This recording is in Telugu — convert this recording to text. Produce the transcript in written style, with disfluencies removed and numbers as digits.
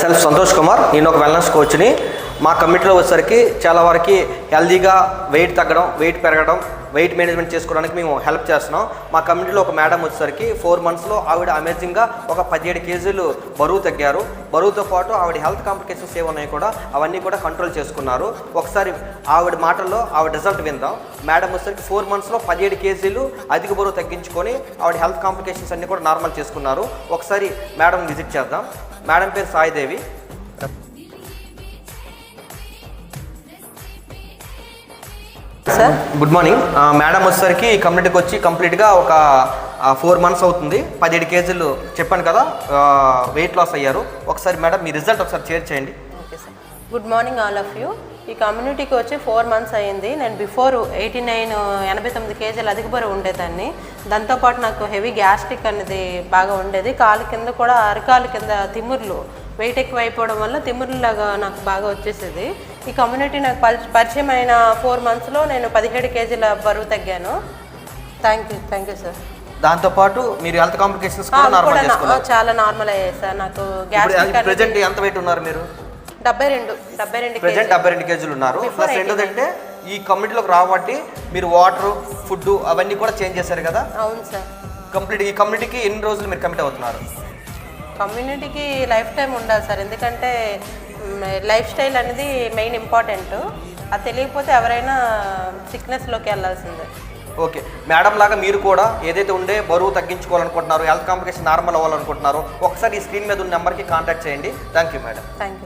సెల్ఫ్ సంతోష్ కుమార్. నేను ఒక వెల్నెస్ కోచ్ని. మా కమిటీలో వచ్చేసరికి చాలా వరకు హెల్దీగా వెయిట్ తగ్గడం, వెయిట్ పెరగడం, వెయిట్ మేనేజ్మెంట్ చేసుకోవడానికి మేము హెల్ప్ చేస్తున్నాం. మా కమిటీలో ఒక మేడం వచ్చేసరికి 4 monthsలో ఆవిడ అమేజింగ్గా ఒక 17 kgs బరువు తగ్గారు. బరువుతో పాటు ఆవిడ హెల్త్ కాంప్లికేషన్స్ ఏమున్నాయి కూడా అవన్నీ కూడా కంట్రోల్ చేసుకున్నారు. ఒకసారి ఆవిడ మాటల్లో ఆవిడ రిజల్ట్ విందాం. మేడం వచ్చేసరికి 4 monthsలో 17 kgs అధిక బరువు తగ్గించుకొని ఆవిడ హెల్త్ కాంప్లికేషన్స్ అన్నీ కూడా నార్మల్ చేసుకున్నారు. ఒకసారి మేడం విజిట్ చేద్దాం. మేడం పేరు Sai Devi. Sir good morning. Madam వచ్చేసరికి ఈ కమ్యూనిటీకి వచ్చి కంప్లీట్గా ఒక 4 months అవుతుంది. 17 kgs చెప్పాను కదా వెయిట్ లాస్ అయ్యారు. ఒకసారి మేడం మీ రిజల్ట్ ఒకసారి షేర్ చేయండి. Okay sir. Good morning all of you. ఈ కమ్యూనిటీకి వచ్చి 4 months అయ్యింది. నేను బిఫోర్ 89 kgs అధిక బరువు ఉండేదాన్ని. దాంతోపాటు నాకు హెవీ గ్యాస్ట్రిక్ అనేది బాగా ఉండేది. కాలు కింద కూడా అరకాలు కింద తిమ్ముర్లు వెయిట్ ఎక్కువ అయిపోవడం వల్ల తిమ్మురులాగా నాకు బాగా వచ్చేసేది. ఈ కమ్యూనిటీ నాకు పరిచయం అయిన 4 monthsలో నేను 17 kgs బరువు తగ్గాను. Thank you sir. దాంతోపాటు మీరు హెల్త్ కాంప్లికేషన్స్ చాలా నార్మల్ అయ్యాయి సార్. నాకు గ్యాస్ట్రిక్ ప్రెజెంట్ ఎంత వెయిట్ ఉన్నారు మీరు? 72 kgs ఉన్నారు. ప్లస్ ఏంటంటే ఈ కమ్యూనిటీలోకి రాబట్టి మీరు వాటర్, ఫుడ్ అవన్నీ కూడా చేంజ్ చేశారు కదా? అవును సార్. కంప్లీట్ ఈ కమ్యూనిటీకి ఎన్ని రోజులు మీరు కమిట్ అవుతున్నారు? కమ్యూనిటీకి లైఫ్ టైం ఉండాలి సార్. ఎందుకంటే లైఫ్ స్టైల్ అనేది మెయిన్ ఇంపార్టెంట్. అది తెలియకపోతే ఎవరైనా సిక్నెస్లోకి వెళ్ళాల్సిందే. ఓకే మేడం లాగా మీరు కూడా ఏదైతే ఉండే బరువు తగ్గించుకోవాలనుకుంటున్నారు, హెల్త్ కాంప్లికేషన్ నార్మల్ అవ్వాలనుకుంటున్నారు, ఒకసారి ఈ స్క్రీన్ మీద ఉన్న నెంబర్కి కాంటాక్ట్ చేయండి. Thank you madam. Thank you.